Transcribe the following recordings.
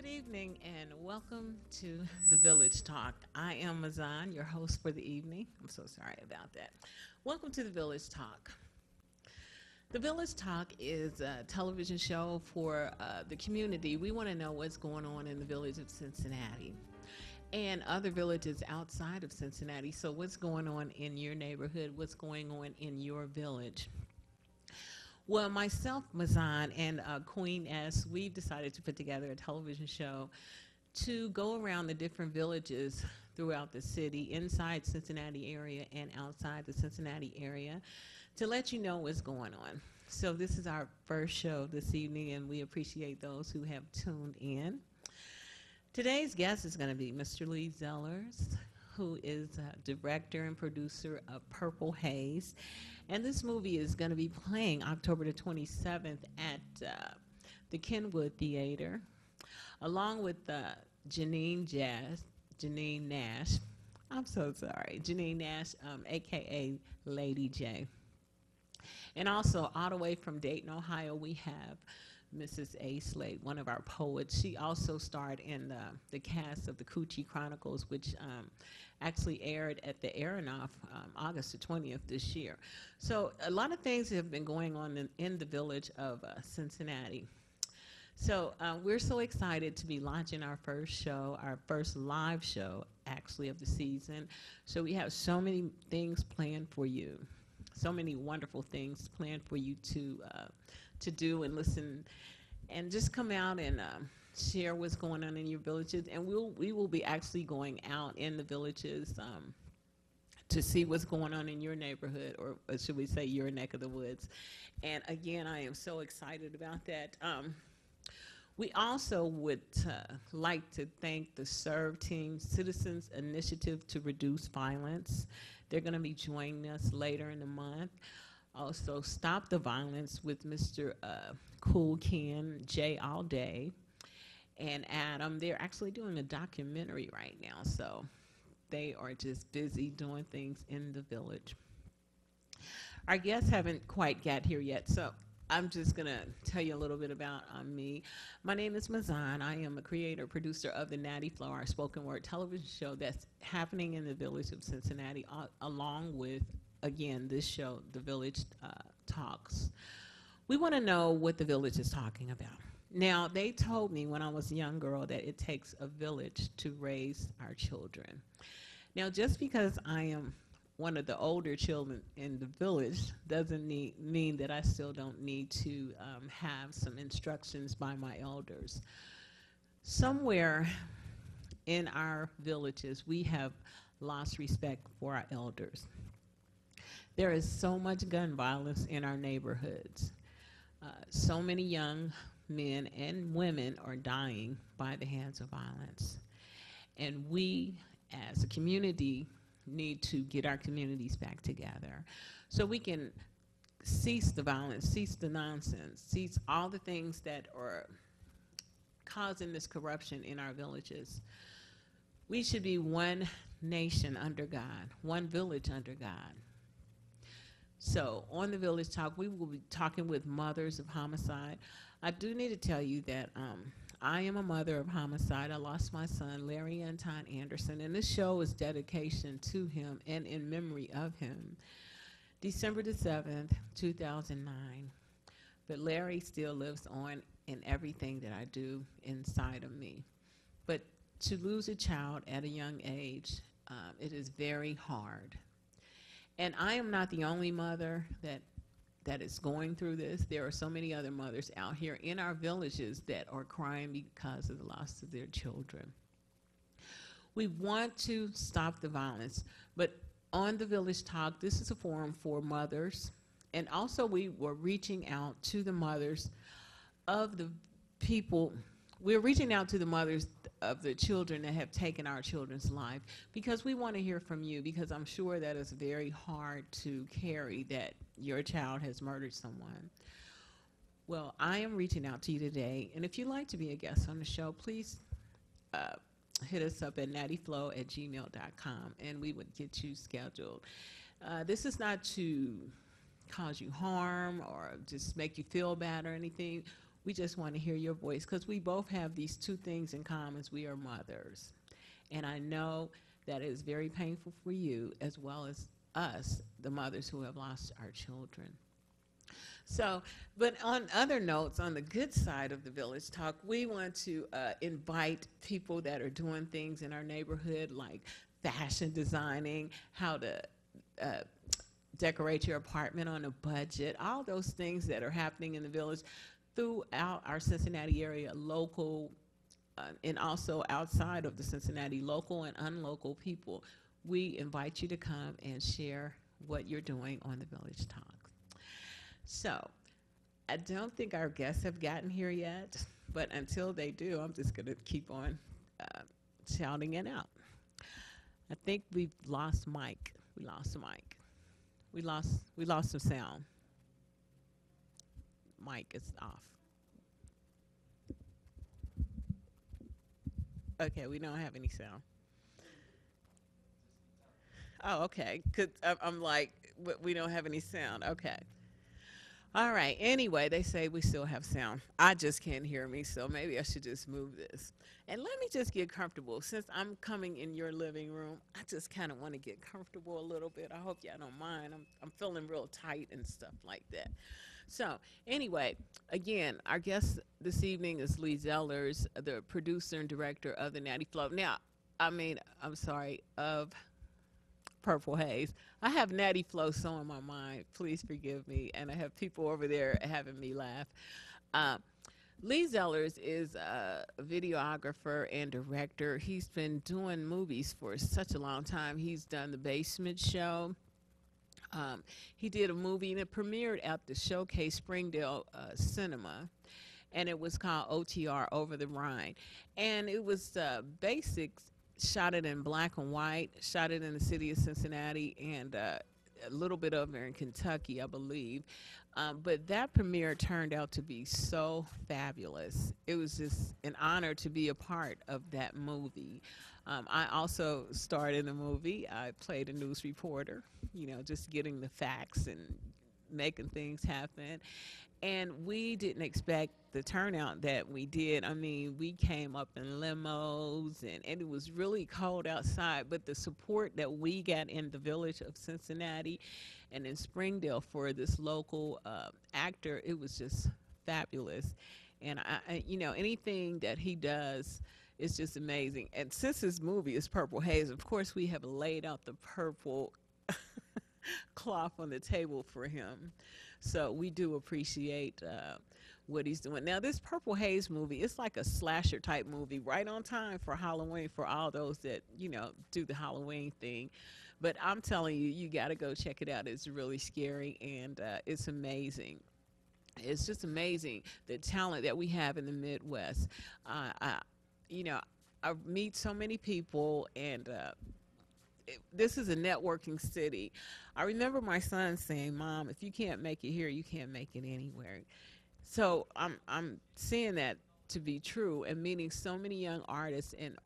Good evening and welcome to the Village Talk. I am Mazan, your host for the evening. I'm so sorry about that. Welcome to the Village Talk. The Village Talk is a television show for the community. We want to know what's going on in the village of Cincinnati and other villages outside of Cincinnati. So what's going on in your neighborhood? What's going on in your village? Well, myself, Mazan, and Queen S, we've decided to put together a television show to go around the different villages throughout the city, inside Cincinnati area and outside the Cincinnati area, to let you know what's going on. So this is our first show this evening, and we appreciate those who have tuned in. Today's guest is going to be Mr. Lee Zeuars, who is director and producer of Purple Haze. And this movie is going to be playing October the 27th at the Kenwood Theater, along with Janine Nash. I'm so sorry. Janine Nash, a.k.a. Lady J. And also, all the way from Dayton, Ohio, we have Mrs. A. Slade, one of our poets. She also starred in the cast of the Coochie Chronicles, which actually aired at the Aronoff August the 20th this year. So a lot of things have been going on in the village of Cincinnati. So we're so excited to be launching our first show, our first live show, actually, of the season. So we have so many things planned for you, so many wonderful things planned for you to do and listen, and just come out and share what's going on in your villages. And we will be actually going out in the villages to see what's going on in your neighborhood, or should we say your neck of the woods. And again, I am so excited about that. We also would like to thank the SERVE team, Citizens Initiative to Reduce Violence. They're going to be joining us later in the month. Also, Stop the Violence with Mr. Cool Ken, Jay All Day, and Adam. They're actually doing a documentary right now, so they are just busy doing things in the village. Our guests haven't quite got here yet, so I'm just going to tell you a little bit about me. My name is Mazan. I am a creator, producer of the Natty Flow, our spoken word television show that's happening in the village of Cincinnati, along with, again, this show, The Village Talks. We want to know what the village is talking about. Now, they told me when I was a young girl that it takes a village to raise our children. Now, just because I am one of the older children in the village doesn't mean that I still don't need to have some instructions by my elders. Somewhere in our villages, we have lost respect for our elders. There is so much gun violence in our neighborhoods. So many young men and women are dying by the hands of violence. And we, as a community, need to get our communities back together so we can cease the violence, cease the nonsense, cease all the things that are causing this corruption in our villages. We should be one nation under God, one village under God. So on the Village Talk, we will be talking with mothers of homicide. I do need to tell you that I am a mother of homicide. I lost my son, Larry Anton Anderson, and this show is dedication to him and in memory of him. December the 7th, 2009. But Larry still lives on in everything that I do inside of me. But to lose a child at a young age, it is very hard. And I am not the only mother that is going through this. There are so many other mothers out here in our villages that are crying because of the loss of their children. We want to stop the violence, but on the Village Talk, this is a forum for mothers, and also we were reaching out to the mothers of the people. We're reaching out to the mothers of the children that have taken our children's life, because we want to hear from you, because I'm sure that it's very hard to carry that your child has murdered someone. Well, I am reaching out to you today, and if you'd like to be a guest on the show, please hit us up at nattyflow@gmail.com, and we would get you scheduled. This is not to cause you harm or just make you feel bad or anything. We just want to hear your voice because we both have these two things in common. We are mothers. And I know that it is very painful for you as well as us, the mothers who have lost our children. So, but on other notes, on the good side of the Village Talk, we want to invite people that are doing things in our neighborhood like fashion designing, how to decorate your apartment on a budget, all those things that are happening in the village throughout our Cincinnati area, local, and also outside of the Cincinnati, local and unlocal people. We invite you to come and share what you're doing on the Village Talk. So, I don't think our guests have gotten here yet, but until they do, I'm just going to keep on shouting it out. I think we've lost Mike. We lost Mike. We lost some sound. Mic is off. Okay, we don't have any sound. Oh, okay. 'Cause I'm like, we don't have any sound. Okay. All right. Anyway, they say we still have sound. I just can't hear me, so maybe I should just move this. And let me just get comfortable. Since I'm coming in your living room, I just kind of want to get comfortable a little bit. I hope y'all don't mind. I'm feeling real tight and stuff like that. So anyway, again, our guest this evening is Lee Zeuars, the producer and director of the Natty Flow. Now, I'm sorry, of Purple Haze. I have Natty Flow so in my mind. Please forgive me. And I have people over there having me laugh. Lee Zeuars is a videographer and director. He's been doing movies for such a long time. He's done The Basement Show. He did a movie and it premiered at the Showcase Springdale Cinema. And it was called OTR, Over the Rhine. And it was basics. Shot it in black and white, shot it in the city of Cincinnati and a little bit over in Kentucky, I believe. But that premiere turned out to be so fabulous. It was just an honor to be a part of that movie. I also starred in the movie. I played a news reporter, just getting the facts and making things happen. And we didn't expect the turnout that we did. I mean, we came up in limos, and it was really cold outside. But the support that we got in the village of Cincinnati and in Springdale for this local actor, it was just fabulous. And, anything that he does is just amazing. And since this movie is Purple Haze, of course, we have laid out the purple cloth on the table for him. So we do appreciate what he's doing. Now, this Purple Haze movie, it's like a slasher type movie, right on time for Halloween for all those that, do the Halloween thing. But I'm telling you, you got to go check it out. It's really scary and it's amazing. It's just amazing the talent that we have in the Midwest. I meet so many people and this is a networking city. I remember my son saying, "Mom, if you can't make it here, you can't make it anywhere." So I'm seeing that to be true and meeting so many young artists and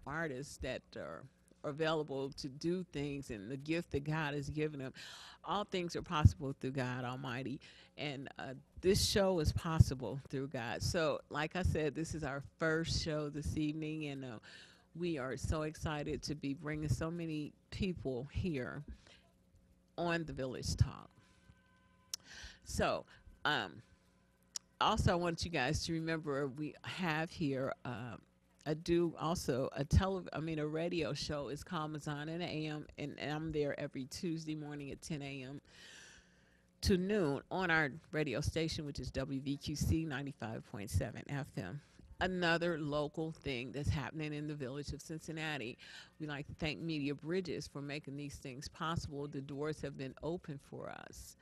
artists that are available to do things and the gift that God has given them. All things are possible through God Almighty. And this show is possible through God. So like I said, this is our first show this evening, and we are so excited to be bringing so many people here on the Village Talk. So, also I want you guys to remember we have here a radio show. It's called Mizzan in the AM, and I'm there every Tuesday morning at 10 a.m. to noon on our radio station, which is WVQC 95.7 FM. Another local thing that's happening in the village of Cincinnati. We like to thank Media Bridges for making these things possible. The doors have been open for us.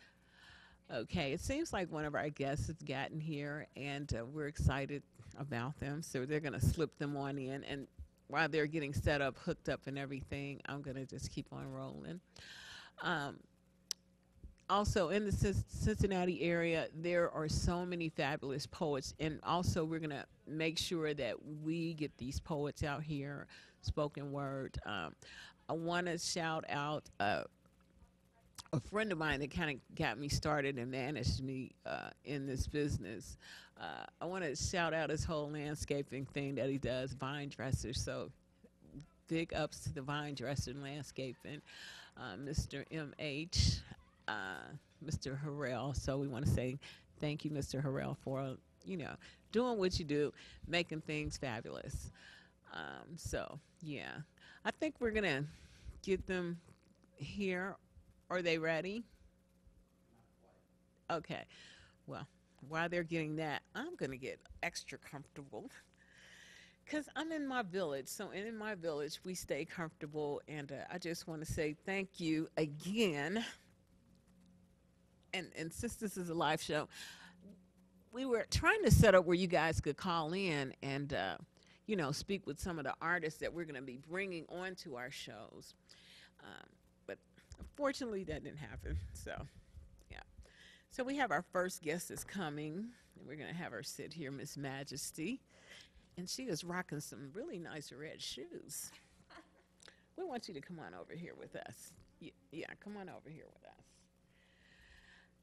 Okay, it seems like one of our guests has gotten here, and we're excited about them. So they're going to slip them on in, and while they're getting set up, hooked up, and everything, I'm going to just keep on rolling. Also, in the Cincinnati area, there are so many fabulous poets, and also we're going to make sure that we get these poets out here, spoken word. I want to shout out a friend of mine that kind of got me started and managed me in this business. I want to shout out his whole landscaping thing that he does, vine dressers. So big ups to the vine dresser and landscaping, Mr. M.H., Mr. Harrell. So we want to say thank you, Mr. Harrell, for, doing what you do, making things fabulous. So, yeah. I think we're going to get them here. Are they ready? Okay. Well, while they're getting that, I'm going to get extra comfortable because I'm in my village. So in my village, we stay comfortable. And I just want to say thank you again. And since this is a live show, we were trying to set up where you guys could call in and, speak with some of the artists that we're going to be bringing onto our shows. But unfortunately, that didn't happen. So, yeah. So we have our first guest is coming. And we're going to have her sit here, Miss Majesty. And she is rocking some really nice red shoes. We want you to come on over here with us. Yeah, come on over here with us.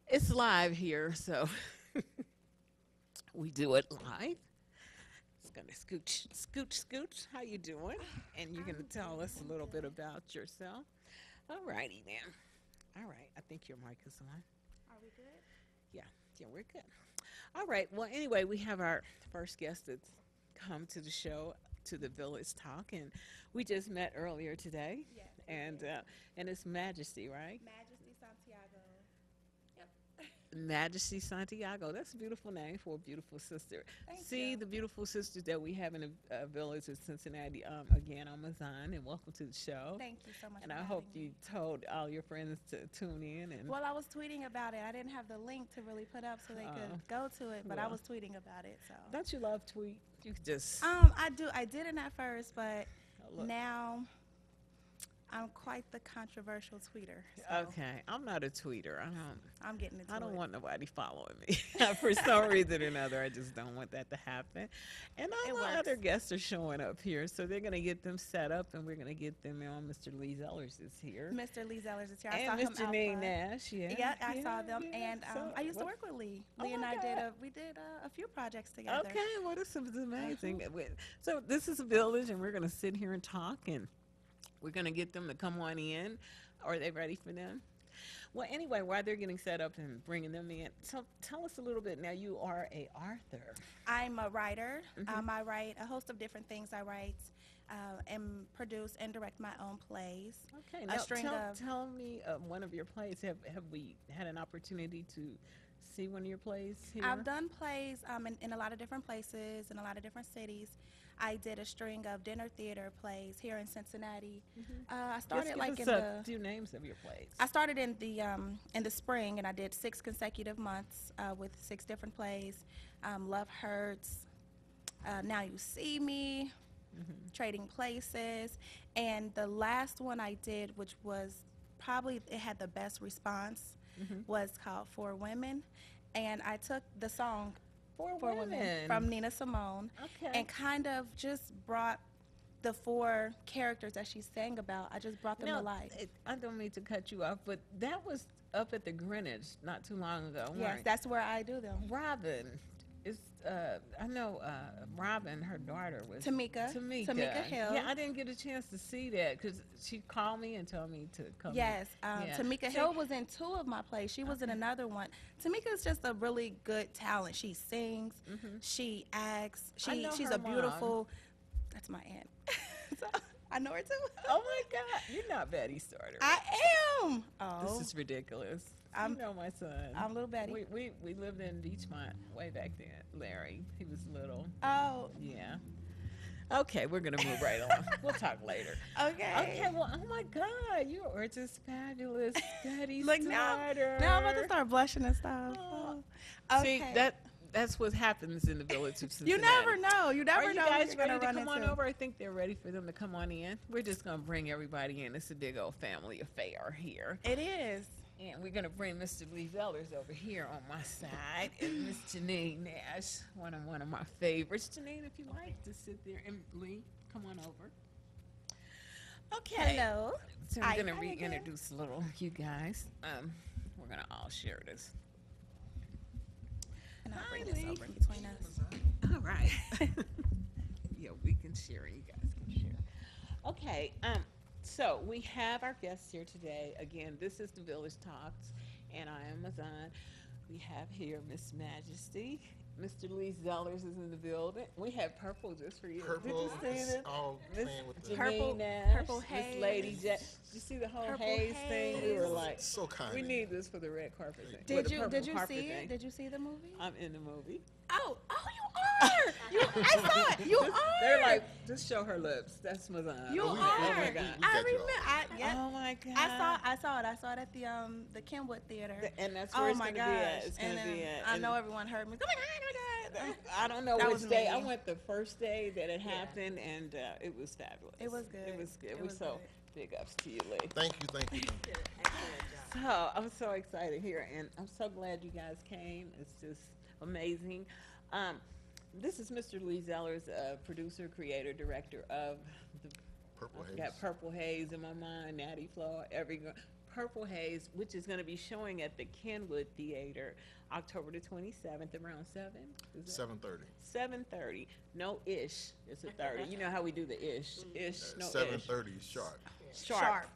It's live here, so we do it live. It's going to scooch. How you doing? And you're going to tell us a little bit about yourself. All righty, then. All right. I think your mic is on. Are we good? Yeah, we're good. All right. Well, anyway, we have our first guest that's come to the show, to the Village Talk, and we just met earlier today. Yes. And it's Majesty, right? Majesty Santiago. Majesty Santiago. That's a beautiful name for a beautiful sister. Thank See you. the beautiful sisters that we have in the village of Cincinnati. Again, I'm Mazan, and welcome to the show. Thank you so much. And for I hope having you me. told all your friends to tune in. And Well, I was tweeting about it. I didn't have the link to really put up so they could go to it, but I well. was tweeting about it. So. don't you love tweet? You could just I do. I didn't at first, but look. now I'm quite the controversial tweeter. So Okay, I'm not a tweeter. I'm getting into I don't it. want nobody following me. For some reason or another, I just don't want that to happen. And all It my works. other guests are showing up here, so they're going to get them set up, and we're going to get them on. Mr. Lee Zellers is here. Mr. Lee Zellers is here. I And saw Miss him Jannie out front. Nash, yeah. Yeah, I saw them, yeah. and So, I used to what- work with Lee. Oh Lee and my I did God. we did a few projects together. Okay, well, this is amazing. So this is a village, and we're going to sit here and talk, and we're going to get them to come on in. Are they ready for them? Well, anyway, while they're getting set up and bringing them in, so tell us a little bit. Now, you are a author. I'm a writer. Mhm. I write a host of different things. I write and produce and direct my own plays. Okay, A now string of- tell me one of your plays. Have we had an opportunity to see one of your plays here? I've done plays in a lot of different places, in a lot of different cities. I did a string of dinner theater plays here in Cincinnati. I started Just like give in us the. a few names of your plays. I started in the spring, and I did 6 consecutive months with 6 different plays. Love Hurts, Now You See Me, Trading Places, and the last one I did, which was probably it had the best response, was called For Women, and I took the song For For Women from Nina Simone Okay. and kind of just brought the 4 characters that she sang about. I just brought them Now, to life. I don't mean to cut you off, but that was up at the Greenwich not too long ago. Yes, weren't- that's where I do them. Robin is. I know Robin. Her daughter was Tamika Hill. Yeah, I didn't get a chance to see that because she called me and told me to come. Yes, Yeah. Tamika So- Hill was in 2 of my plays. She was in another one. Tamika's just a really good talent. She sings, she acts, I know she's her a beautiful. That's my aunt. So, I know her too. Oh my God, you're not Betty Starter. I am. Oh, This is ridiculous. I'm- You know my son. I'm little Betty. We lived in Beachmont way back then. Larry, he was little. Oh, Yeah. Okay, we're gonna move right on. We'll talk later. okay. Okay, well, oh my God, you are just fabulous, Betty Look now, Starter. now I'm about to start blushing and stuff. Oh. Oh. See, Okay. that's what happens in the village of Cincinnati. You never know. You never Are you know. who guys you're gonna ready to run come on into. over? I think they're ready for them to come on in. We're just gonna bring everybody in. It's a big old family affair here. It is. And we're going to bring Mr. Lee Zellers over here on my side, and Miss Jannie Nash, one of my favorites. Janine, if you like to sit there, and Lee, come on over. Okay. Hello. So Hi. I'm going to Hi again. reintroduce a little you guys. We're going to all share this. And I'll Hi, bring this Lee. over in between us. All right. Yeah, we can share. You guys can share. Okay. So we have our guests here today. Again, this is the Village Talks, and I am Mazan. We have here Miss Majesty. Mr. Lee Zeuars is in the building. We have Purple just for you. Purple Did you see is this? all Miss playing with the Janine Purple- Nash, Purple Miss Lady Haze. Did you see the whole Purple Haze thing? We were Haze. like, so kind. we need this for the red carpet thing. for Did the you purple did you carpet see thing. it? Did you see the movie? I'm in the movie. Oh, you are. I saw it. You are. They're like, just show her lips. That's Mazan. You Oh, are. we- Oh my God. we I got you remember. Oh my God. I saw it. I saw it at the Kenwood Theater. And that's where Oh it's my going to be at. gosh! It's going And to be then at. I and know everyone heard me. Oh my God! Oh my God! I don't know That which was day. me. I went the first day that it happened, and it was fabulous. It was good. It was good. It we was so good. big ups to you, Lee. Thank you, thank you. So I'm so excited here, and I'm so glad you guys came. It's just amazing. This is Mr. Lee Zeuars, producer, creator, director of the Purple I Haze. got Purple Haze in my mind, Natty Flow, Purple Haze, which is going to be showing at the Kenwood Theater October the 27th around 7. 7:30. 7:30. No ish. It's a 30. You know how we do the ish. Ish, no ish. 7:30 sharp. Sharp.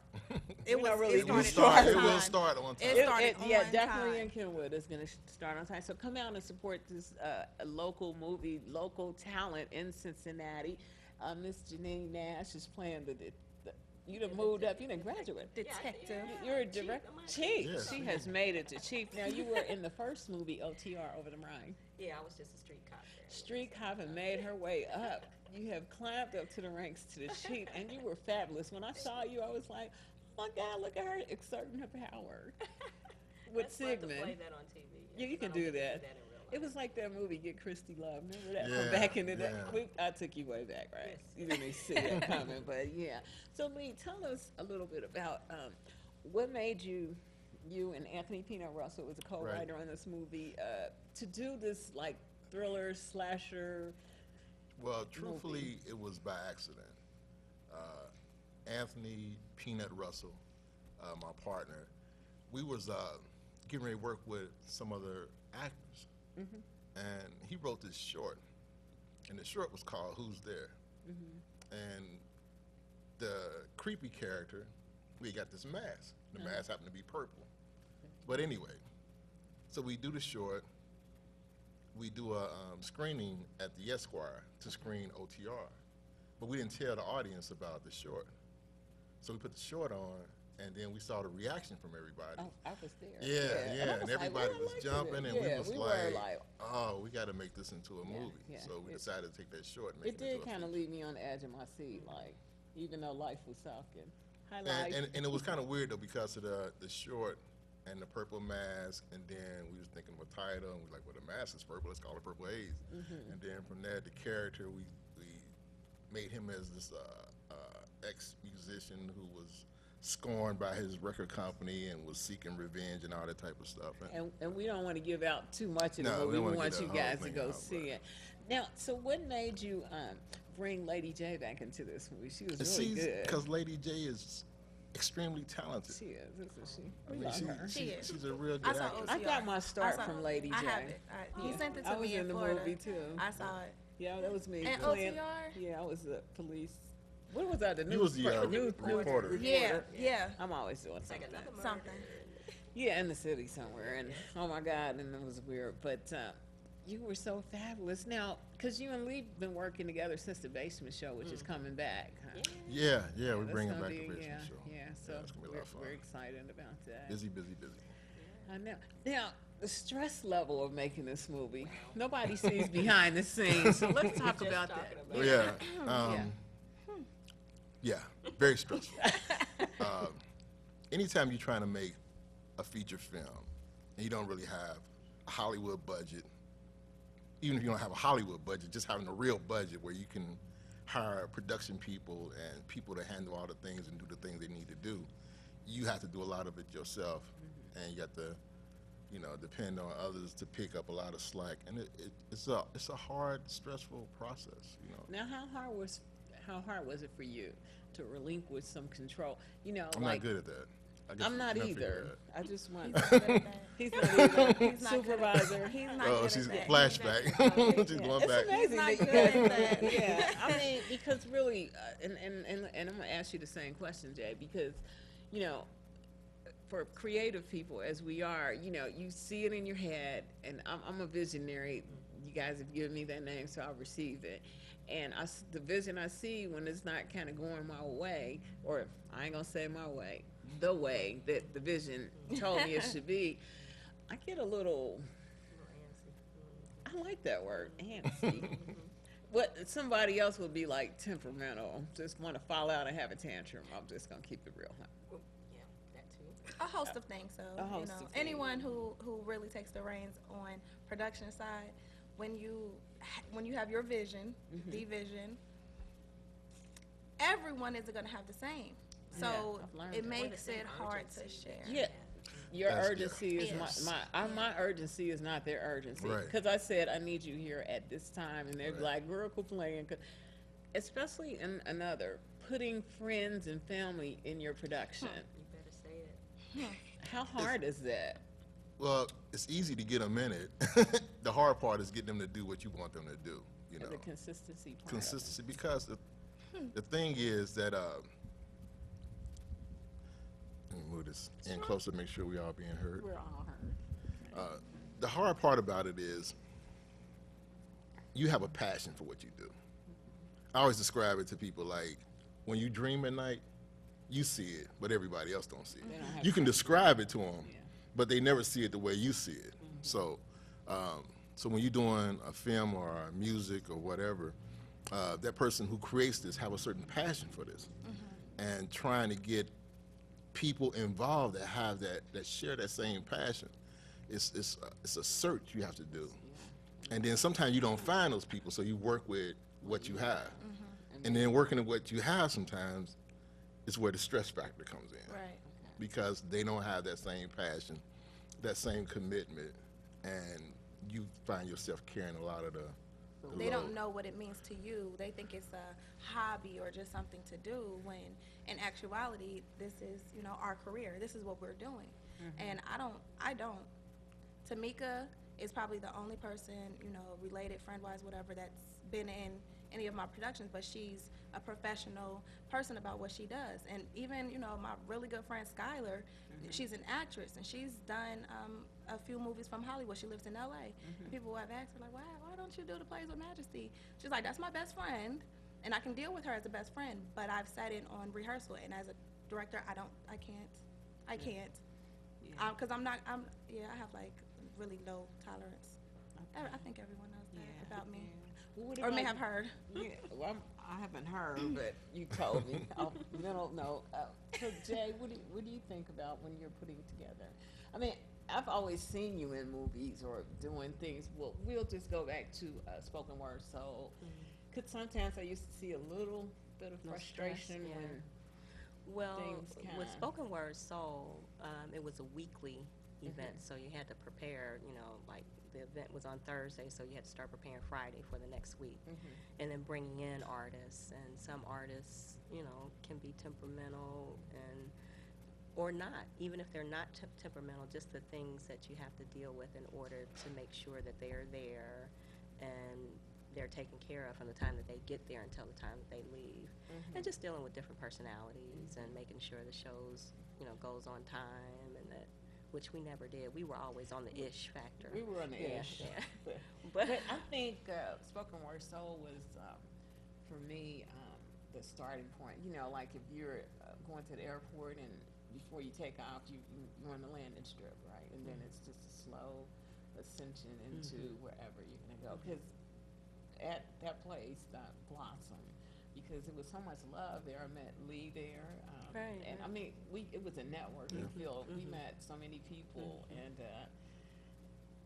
It We was. don't really It do will started sharp. start. on It will time. start on time. It started Yeah, on definitely time. in Kenwood. It's going to start on time. So come out and support this local movie, local talent in Cincinnati. Miss Janine Nash is playing the you done moved up. You done graduated. Detective. You're a direct chief. Yeah. She has made it to chief. Now you were in the first movie OTR Over the Rhine. Yeah, I was just a street cop there. Street cop and made her way up. You have climbed up to the ranks to the chief, and you were fabulous. When I saw you, I was like, oh my God, look at her exerting her power with That's fun to play Sigmund. that on TV. Yeah, you because can I don't do get to that. in real It life. was like that movie Get Christy Love. Remember that Yeah, from back in the day? yeah. I took you way back, right? Yes. You didn't even see it coming, but yeah. So Lee, tell us a little bit about what made you and Anthony Pino Russell was a co-writer on this movie to do this like thriller slasher. Well, truthfully, it was by accident. Anthony Peanut Russell, my partner, we was getting ready to work with some other actors, and he wrote this short, and the short was called "Who's There?" And the creepy character, we got this mask. The mask happened to be purple, but anyway, so we do the short. We do a screening at the Esquire to screen OTR, but we didn't tell the audience about the short. So we put the short on, and then we saw the reaction from everybody. Oh, I was there. Yeah, I and was like, everybody "Well, I was liked jumping, it." and Yeah, we was were like, oh, we got to make this into a Yeah, movie. yeah. So we decided to take that short and It make it, did into a kind of feature. leave me on the edge of my seat, like even though life was sucking. Hi, And, life. and it was kind of weird, though, because of the short and the purple mask, and then we was thinking of a title, and we like, well, the mask is purple, let's call it Purple Haze. And then from there, the character, we made him as this ex-musician who was scorned by his record company and was seeking revenge and all that type of stuff. And we don't want to give out too much of the No, we movie. don't We wanna want get you the whole guys to thing go out, see but- it. Now, so what made you bring Lady J back into this movie? She was And really good. because Lady J is extremely talented. She is, isn't she? I We mean, love her. She is. she's a real I good saw actress. I got OCR. my start from Lady I J. have it. He sent it to I was me in the Florida. movie too. I saw it. Yeah, that was me. And playing- OTR? Yeah, I was the police. What was that? The You news was the news reporter. Yeah, yeah. I'm always doing Like something. another murder. Something. Yeah, in the city somewhere, and oh my God, and it was weird. But you were so fabulous. Now, because you and Lee been working together since the Basement Show, which is coming back. Huh? Yeah, we're That's bringing gonna back be- the basement yeah, show. Yeah, so it's gonna be a lot of fun. we're excited about that. Busy. I know. Now, the stress level of making this movie. Nobody sees behind the scenes, so let's talk Just about talking that. about Yeah. Yeah, very stressful. Anytime you're trying to make a feature film and you don't really have a Hollywood budget, even if you don't have a Hollywood budget, just having a real budget where you can hire production people and people to handle all the things and do the things they need to do, you have to do a lot of it yourself, and you have to, depend on others to pick up a lot of slack, and it's a hard, stressful process. Now, how hard was it for you to relinquish some control? You know, I'm like not good at that. I guess I'm not you never figure either. I just want. He's not good at that. He's not either. He's not good at Supervisor. He's not that. Oh, good she's at that. flashback. She's going It's back. amazing not that you good guys at that. Yeah, I mean, because really, and I'm gonna ask you the same question, Jay, because, you know, for creative people as we are, you know, you see it in your head, and I'm a visionary. You guys have given me that name, so I'll receive it. And the vision I see when it's not kind of going my way, or I ain't gonna say my way, the way that the vision told me it should be, I get a little. I like that word, antsy. What somebody else would be like temperamental, just want to fall out and have a tantrum. I'm just gonna keep it real. Yeah, that too. A host of things. So A host of things. anyone who really takes the reins on production side, when you have your vision, the vision, everyone isn't going to have the same. So I've learned it that. makes Or the it same hard to urgency. share. Yeah. Your That's urgency is Yes. my urgency is not their urgency. Right. Because I said I need you here at this time, and they're Right. like, "Girl, quit playing." Especially in another, putting friends and family in your production. You better say it. How hard is that? Well, it's easy to get them in it. The hard part is getting them to do what you want them to do. You know, The consistency part. consistency. Because the thing is that let me move this in closer to make sure we all being heard. We're all hurt. The hard part about it is you have a passion for what you do. I always describe it to people like when you dream at night, you see it, but everybody else don't see They don't it. have You can describe it to them, Yeah. but they never see it the way you see it. So, so when you're doing a film or music or whatever, that person who creates this have a certain passion for this, and trying to get people involved that have that share that same passion. It's a search you have to do, and then sometimes you don't find those people, so you work with what you have, and then working with what you have sometimes is where the stress factor comes in, Right. because they don't have that same passion, that same commitment, and you find yourself carrying a lot of the They don't load. know what it means to you. They think it's a hobby or just something to do, when in actuality, this is, our career. This is what we're doing. And I don't. Tamika is probably the only person, related, friend-wise, whatever, that's been in any of my productions, but she's a professional person about what she does. And even, my really good friend Skylar, she's an actress, and she's done a few movies from Hollywood. She lives in LA. And people have asked her, like, why don't you do the plays with Majesty? She's like, that's my best friend, and I can deal with her as a best friend, but I've sat in on rehearsal, and as a director, I can't. Yeah. Because I have like really low tolerance. I think everyone knows that about me. Well, what Or may about- have heard. Yeah, well, I haven't heard, but you told me. Mental note. So, Jay, what do you think about when you're putting together? I mean, I've always seen you in movies or doing things. Well, we'll just go back to spoken word soul. Because sometimes I used to see a little bit of No frustration stress, yeah. when Well, things with kinda- Spoken Word Soul, it was a weekly event, so you had to prepare, like the event was on Thursday, so you had to start preparing Friday for the next week. And then bringing in artists, and some artists, can be temperamental or not, even if they're not temperamental, just the things that you have to deal with in order to make sure that they are there and they're taken care of from the time that they get there until the time that they leave. And just dealing with different personalities and making sure the shows, goes on time, and that, which we never did. We were always on the ish factor. we were on the Yeah, ish. yeah. But I think spoken word soul was, for me, the starting point. Like if you're going to the airport and before you take off, you're on the landing strip, right? And then it's just a slow ascension into wherever you're going to go. Because at that place, that Blossom, because it was so much love there. I met Lee there. Right, And right. I mean, it was a networking field. We met so many people, and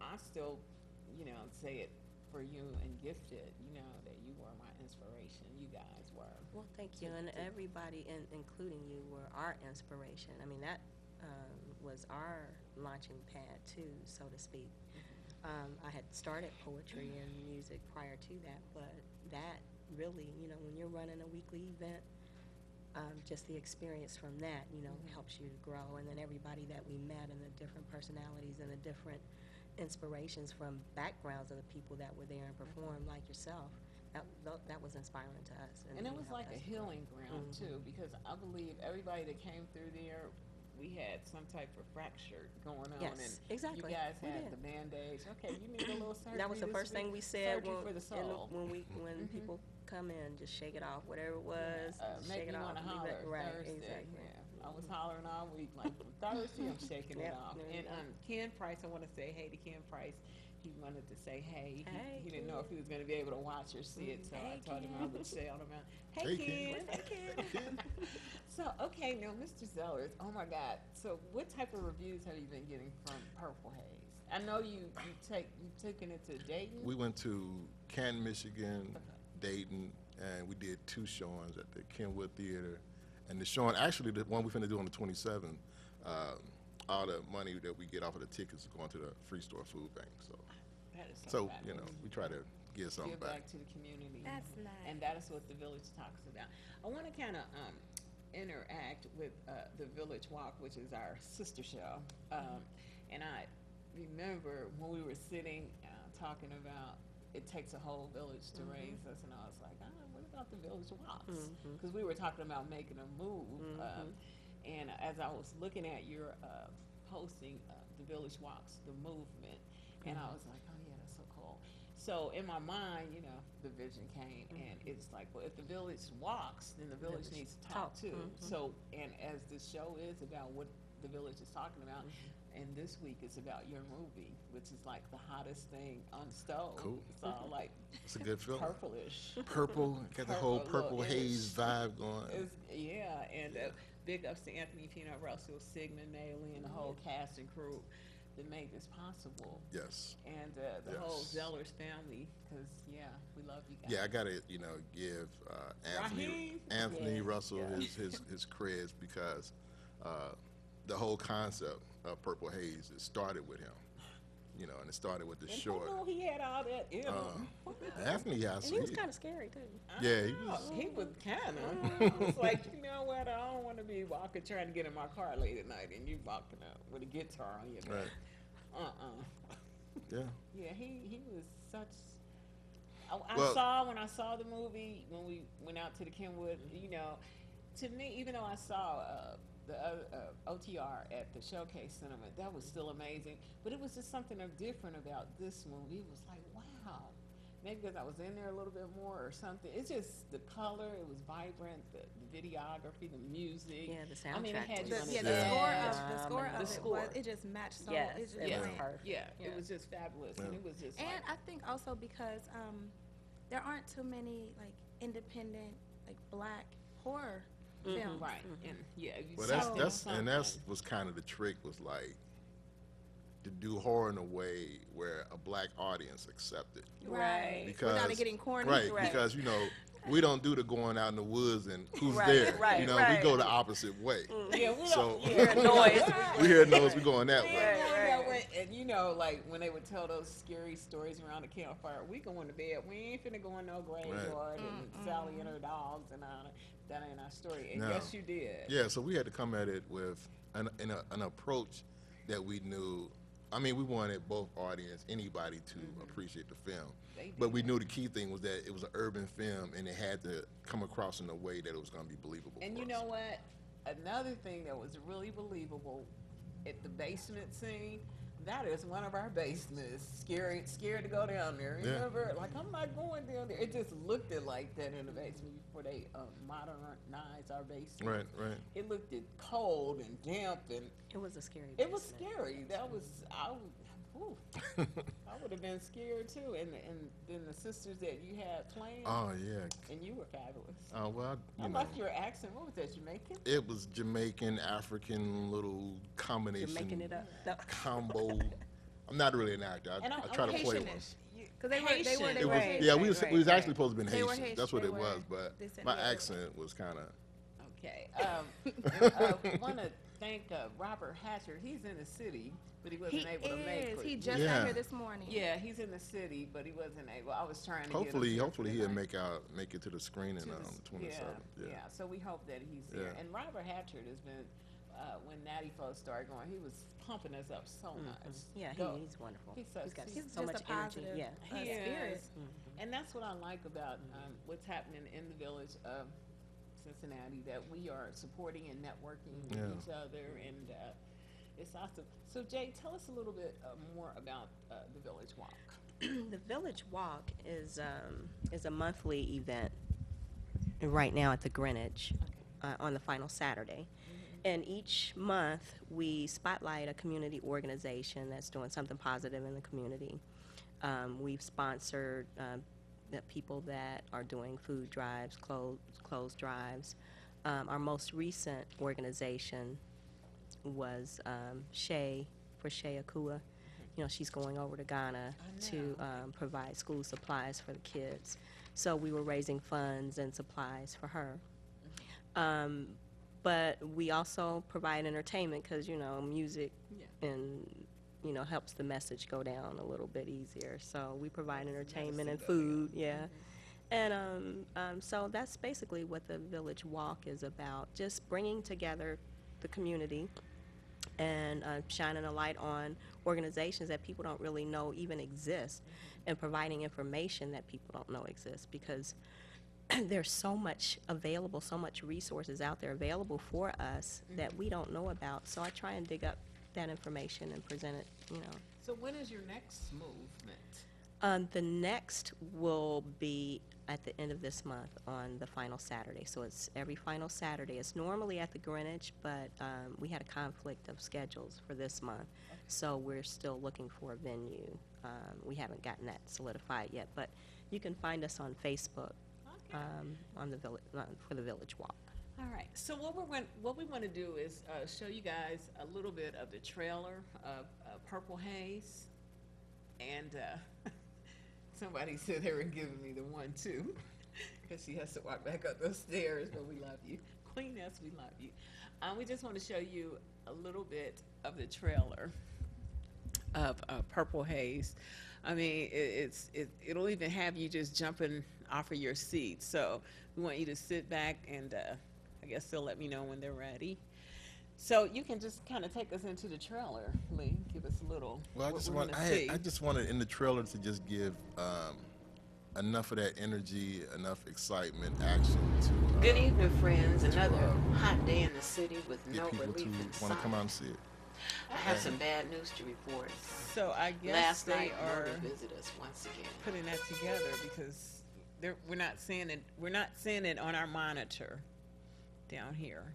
I still, say it for you and Gifted, that you were my inspiration. You guys were. Well, thank you. And everybody, including you, were our inspiration. I mean, that was our launching pad, too, so to speak. I had started poetry and music prior to that, but that really, you know, when you're running a weekly event, just the experience from that, you know, helps you to grow. And then everybody that we met and the different personalities and the different inspirations from backgrounds of the people that were there and performed, like yourself, that was inspiring to us. And it you was know, like a that's- healing ground too, because I believe everybody that came through there, we had some type of fracture going on. Yes, and exactly. You guys We had did. the Band-Aids. Okay, you need a little surgery. That was the this first thing week. we said Surgery for the soul. when people come in, just shake it off, whatever it was, Make shake me it want off. to leave holler it- right, Thursday. exactly. Yeah, I was hollering all week. Like Thursday, I'm shaking it Yep, off. there you And go. Ken Price, I want to say hey to Ken Price. He wanted to say hey. Hey, He didn't know if he was going to be able to watch or see it, so I Hey, told him I Ken. would shout him out. Hey, Hey, Ken. Ken. So, okay, now, Mr. Zeuars, oh my God. So, what type of reviews have you been getting from Purple Haze? I know you've taken it to Dayton. We went to Canton, Michigan, Dayton, and we did 2 showings at the Kenwood Theater. And the showing, actually, the one we're finna do on the 27th, all the money that we get off of the tickets is going to the Free Store Food Bank. So, That is so fabulous. you know, we try to give something Give back. back to the community. That's nice. And that is what the Village Talks about. I want to kind of interact with the Village Walk, which is our sister show. And I remember when we were sitting talking about it takes a whole village to raise us, and I was like, what about the Village Walks? Because we were talking about making a move. And as I was looking at your posting, the Village Walks, the movement, and I was like, oh yeah, that's so cool. So in my mind, you know, the vision came, and it's like, well, if the village walks, then the village needs to talk too. So, and as the show is about what the village is talking about, and this week it's about your movie, which is like the hottest thing on the stove. Cool. It's all like It's a good film. purplish. Purple, got the whole Purple, purple look, haze vibe going. Yeah, and big ups to Anthony Pino Russell, Sigmund Maley, and the whole cast and crew that made this possible. Yes. And the whole Yes. Zellers family, because, yeah, we love you guys. Yeah, I gotta, you know, give Raheem? Anthony Yeah, Russell yeah. his creds because the whole concept of Purple Haze, it started with him. You know, and it started with the And short. who knew he had all that in him? Anthony has And he was kind of scary too. Yeah, He was kind of. It's like, you know what, I don't want to be walking trying to get in my car late at night and you walking out with a guitar on your back. right. Yeah. Yeah, he was such. I Well- saw when I saw the movie when we went out to the Kenwood. You know, to me, even though I saw the OTR at the Showcase Cinema, that was still amazing. But it was just something different about this movie. It was like, wow. Maybe because I was in there a little bit more or something. It's just the color. It was vibrant. The videography, the music. Yeah, the I mean, it soundtrack had was you on The the Yeah. score edge. of the score The of it score. was it just matched so Yes, it just it was went. perfect. Yeah, Yeah. it was just fabulous, and Yeah. it was just And like, I think also because there aren't too many like independent like black horror films. right, and yeah, you Well, saw that's something. that's was kind of the trick, was like to do horror in a way where a black audience accepted. Right. Because Without it getting corny. Right, Right. because you know we don't do the going out in the woods and who's Right, there. right, you know, right. we go the opposite way. Yeah, we So don't, Hear a noise. we hear noise, we going that Yeah, way. going Right, that right. way. And you know, like when they would tell those scary stories around the campfire, we going to bed. We ain't finna go in no graveyard and Sally and her dogs and all that. That ain't our story. And No. yes, you did. Yeah, so we had to come at it with an approach that we knew. I mean, we wanted both audience, anybody to appreciate the film. They But did. we knew the key thing was that it was an urban film and it had to come across in a way that it was going to be believable And for you us. know what? Another thing that was really believable at the basement scene. That is one of our basements. Scared to go down there. Yeah. Remember? Like, I'm not going down there. It just looked like that in the basement before they modernized our basement. Right. It looked cold and damp, and It was a scary. it was basement. scary. That was, I would have been scared too. And then the sisters that you had playing, Oh yeah. and you were fabulous. Oh well, I you know, loved your accent. What was that, Jamaican? it was Jamaican, African, little combination. You're making it up. No. Combo. I'm not really an actor. I try to play one. Haitian-ish. 'Cause they were- they Haitian. were- It was, Right, yeah, right, we was right, actually right. supposed to be They were Haitian. Haitian, That's what they it were was, but descendants my of- accent was kind of. Okay. I want to thank Robert Hatcher. He's in the city but he wasn't able to make it. He just Yeah. got here this morning. Yeah, he's in the city, but he wasn't able. I was trying to Hopefully, get him hopefully here he'll tonight. make it to the screening on the 27th. Yeah. So we hope that he's here. Yeah. And Robert Hatchard has been, when Natty first started going, he was pumping us up so much. Yeah, Go. he's wonderful. He's so got sweet. He's so just much a energy. positive, Yeah. He spirit. is. And that's what I like about what's happening in the village of Cincinnati, that we are supporting and networking with Yeah. each other, and it's awesome. So Jay, tell us a little bit more about the Village Walk. The Village Walk is a monthly event right now at the Greenwich on the final Saturday. And each month we spotlight a community organization that's doing something positive in the community. We've sponsored the people that are doing food drives, clothes drives. Our most recent organization was Shay Akua. You know, she's going over to Ghana to provide school supplies for the kids. So we were raising funds and supplies for her. But we also provide entertainment because, you know, music and, you know, helps the message go down a little bit easier. So we provide entertainment and food, And so that's basically what the Village Walk is about, just bringing together the community and shining a light on organizations that people don't really know even exist, and providing information that people don't know exists, because there's so much available, so much resources out there available for us that we don't know about. So I try and dig up that information and present it, you know. So when is your next movement? The next will be at the end of this month on the final Saturday. So it's every final Saturday. It's normally at the Greenwich, but we had a conflict of schedules for this month. So we're still looking for a venue. We haven't gotten that solidified yet, but you can find us on Facebook on the for the Village Walk. All right. So what we want to do is show you guys a little bit of the trailer of Purple Haze, and somebody said they were giving me the 1 2 because she has to walk back up those stairs. But we love you, Queen S. We love you. We just want to show you a little bit of the trailer of Purple Haze. I mean, it'll even have you just jumping off of your seat. So we want you to sit back, and I guess they'll let me know when they're ready. So you can just kind of take us into the trailer, Lee. Give us a little. Well, I just wanted in the trailer to just give enough of that energy, enough excitement, action to. Good evening, friends. Another hot day in the city with Get no people relief to in want sight. to come out and see it. I have some bad news to report. So I guess Last they night, are murder visited us once again. putting that together because we're not seeing it. We're not seeing it on our monitor down here.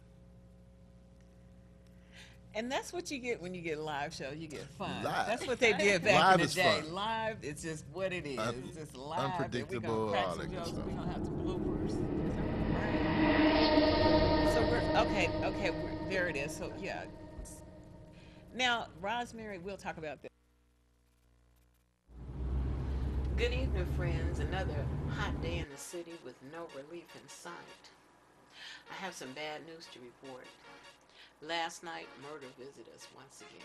And that's what you get when you get a live show. You get fun. Live. That's what they did back Live in the is day. fun. Live, it's just what it is. It's just live. and unpredictable, We're gonna crack all some that good jokes. stuff. We're gonna have some bloopers. So there it is. So yeah. Now, Rosemary, we'll talk about that. Good evening, friends. Another hot day in the city with no relief in sight. I have some bad news to report. Last night, murder visited us once again.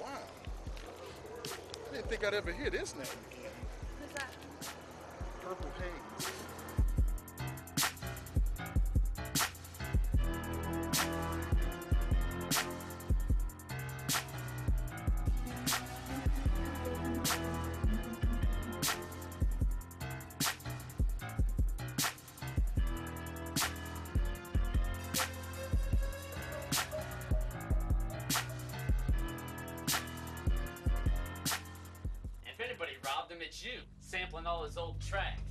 Wow. I didn't think I'd ever hear this name again. Who's that? Purple Haze. If anybody robbed him, it's you, sampling all his old tracks.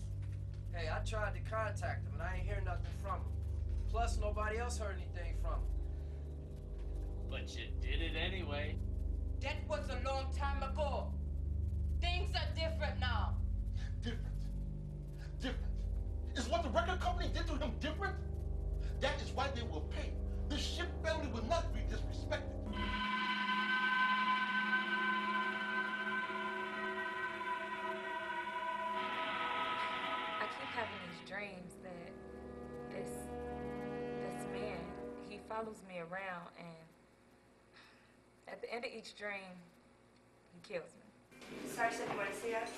Hey, I tried to contact him, and I ain't hear nothing from him. Plus, nobody else heard anything from him. But you did it anyway. That was a long time ago. Things are different now. Different. Different. Is what the record company did to him different? That is why they will pay. This ship family will not be disrespected. I keep having these dreams that this follows me around, and at the end of each dream, he kills me. Sergeant, you want to see us?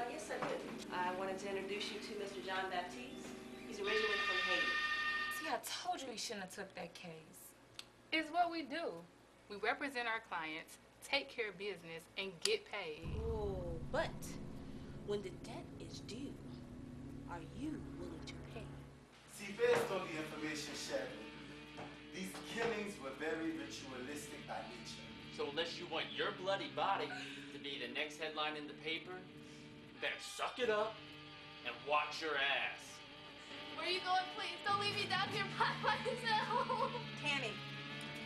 Yes, I do. I wanted to introduce you to Mr. John Baptiste. He's originally from Haiti. See, I told you he shouldn't have took that case. It's what we do. We represent our clients, take care of business, and get paid. Oh, but when the debt is due, are you willing to pay? See, based on the information shared, these killings were very ritualistic by nature. So unless you want your bloody body to be the next headline in the paper, you better suck it up and watch your ass. Where are you going, please? Don't leave me down here by myself. Tammy,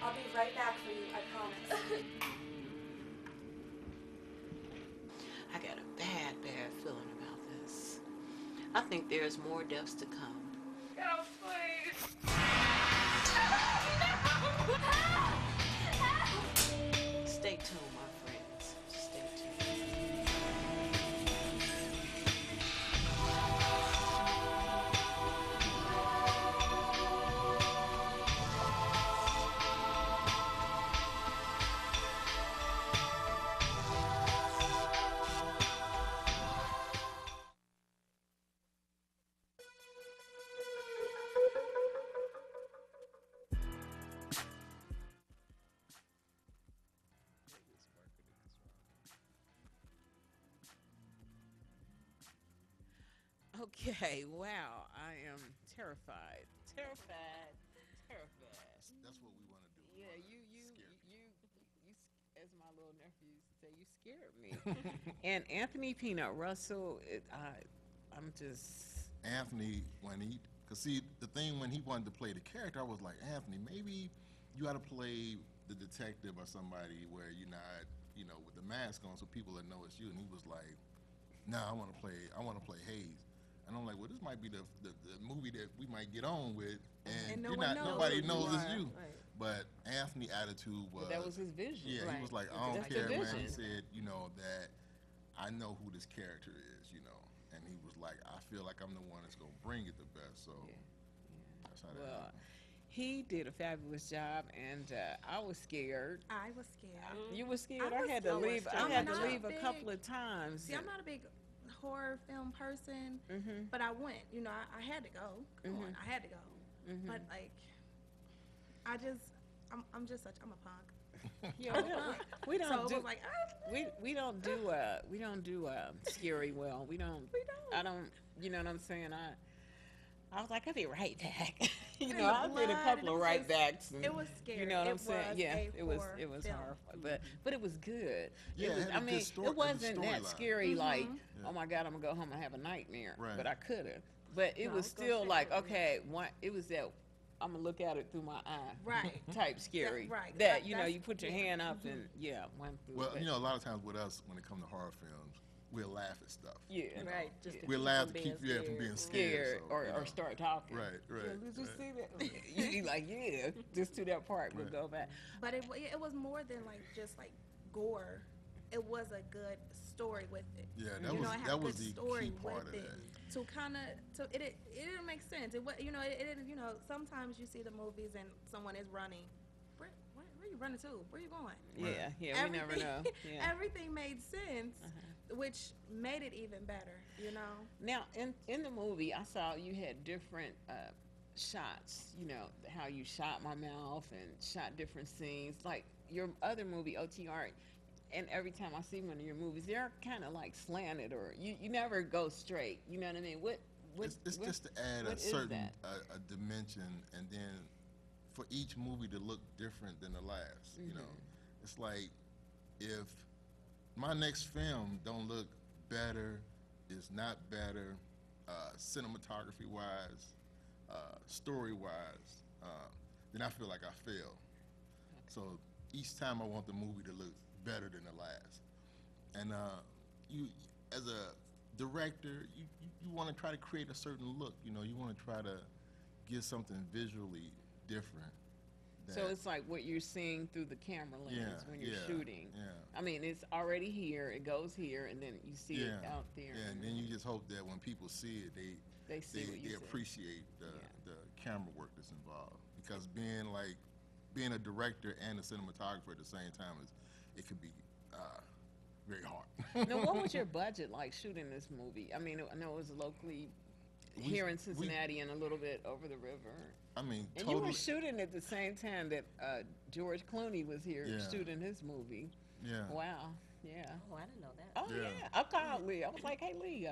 I'll be right back for you, I promise. I got a bad feeling about this. I think there's more deaths to come. God, please. Stay tuned, my friends. Stay tuned. Okay, wow, I am terrified. Terrified. That's what we want to do. Yeah, you, as my little nephew used to say, you scared me. And Anthony Peanut Russell, I'm just... Anthony, because see, the thing when he wanted to play the character, I was like, Anthony, maybe you ought to play the detective or somebody where you're not, with the mask on so people will know it's you. And he was like, nah, I want to play Haze. And I'm like, well, this might be the movie that we might get on with, and nobody knows it's you. Right. But Anthony's attitude was... But that was his vision. Yeah, right. He was like, I don't care, man. He said, that I know who this character is, And he was like, I feel like I'm the one that's going to bring it the best, so that's how that happened. He did a fabulous job, and I was scared. I was scared. You were scared? I had to leave. I had to leave a big, couple of times. See, I'm not a big horror film person, but I went. I had to go. Come on, I had to go. But like, I'm a punk. Yeah, we don't so do. It was like, we don't do scary well. We don't. I don't. You know what I'm saying? I was like, I'll be right back. I did a couple of right backs. And, it was scary. You know what I'm saying? Yeah, it was horrifying, but it was good. Yeah, it wasn't that scary. Like, oh my God, I'm gonna go home and have a nightmare. Right. But I could have. But it was still like, okay, it was that I'm gonna look at it through my eye, type scary. That you put your hand up and went through. Well, a lot of times with us, when it comes to horror films, we'll laugh at stuff. Yeah, right. Just we'll laugh to keep from being scared, or start talking. Right. Did you see that? You like, just to that part. We'll go back. But it was more than just gore. It was a good story with it. Yeah, that was the key part of that. To it didn't make sense. It didn't. Sometimes you see the movies and someone is running. Where are you running to? Where are you going? Yeah. We never know. Yeah. Everything made sense, which made it even better. Now in the movie, I saw you had different shots. How you shot my mouth and shot different scenes. Like your other movie, OTR. And every time I see one of your movies, they're kind of like slanted, or you never go straight. You know what I mean? It's just to add a certain a dimension, and then for each movie to look different than the last. It's like if my next film don't look better, is not better, cinematography wise, story wise, then I feel like I failed. So each time I want the movie to look better than the last. And you, as a director, you want to try to create a certain look. You want to try to get something visually different. So it's like what you're seeing through the camera lens when you're shooting. Yeah. I mean, it's already here, it goes here, and then you see it out there. Yeah, and then you just hope that when people see it, they appreciate the camera work that's involved. because being a director and a cinematographer at the same time it could be very hard. Now, what was your budget like shooting this movie? I mean, I know it was locally here in Cincinnati and a little bit over the river. I mean, and totally. You were shooting at the same time that George Clooney was here shooting his movie. Yeah. Wow. Yeah. Oh, I didn't know that. Oh yeah. I called Lee. I was like, "Hey Lee,"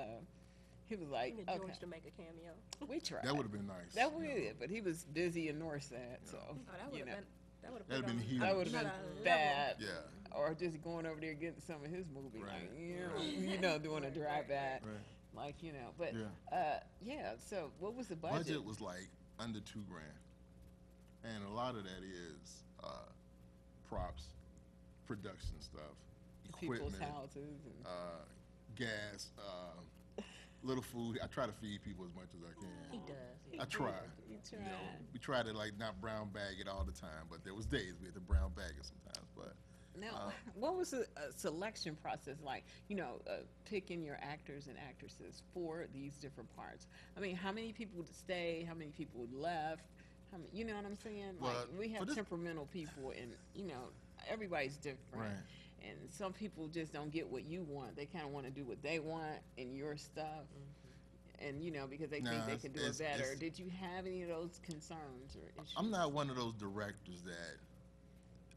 he was like, "You need George to make a cameo." We tried. That would have been nice. That would have, but he was busy in Northside, so that would have been. That would have been huge. That would have been bad. Yeah. Or just going over there getting some of his movie, Right. like, doing a drive back, like But So what was the budget? Budget was like under $2,000, and a lot of that is props, production stuff, equipment, people's houses, and gas, little food. I try to feed people as much as I can. He does. I try. You try. We try to not brown bag it all the time, but there was days we had to brown bag it sometimes. But now, what was the selection process like? Picking your actors and actresses for these different parts. I mean, how many people would stay? How many people left? You know what I'm saying? Well, like we have temperamental people, and everybody's different. Right. And some people just don't get what you want. They kind of want to do what they want in your stuff. And because they think they can do it better. Did you have any of those concerns or issues? I'm not one of those directors that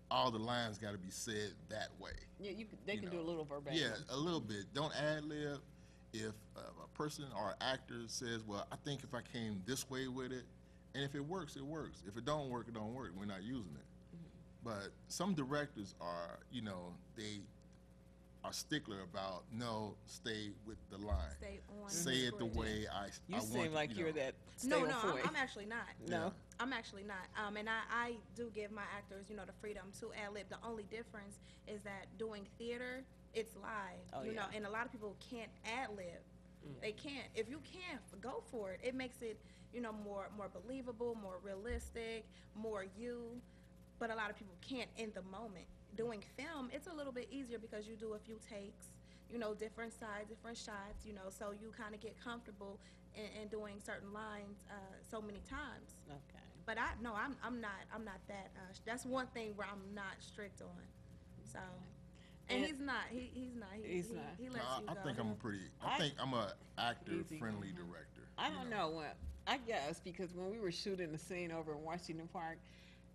all the lines got to be said that way. Yeah, they can do a little verbatim. Yeah, a little bit. Don't ad lib. If a person or an actor says, "Well, I think if I came this way with it," and if it works, it works. If it don't work, it don't work. We're not using it. But some directors are, they are stickler about stay with the line. Stay on. Say it the way I You want. seem like you're that. No, I'm actually not. No, I'm actually not. And I do give my actors, the freedom to ad lib. The only difference is that doing theater, it's live. And a lot of people can't ad lib. They can't. If you can't, go for it. It makes it, more believable, more realistic, more you. But a lot of people can't in the moment. Doing film, it's a little bit easier because you do a few takes, different sides, different shots, so you kind of get comfortable in doing certain lines so many times. Okay. But I'm not that. That's one thing where I'm not strict on. So, and he's not. He's not. He lets you go. I think I'm a actor-friendly director. I don't know. I guess because when we were shooting the scene over in Washington Park,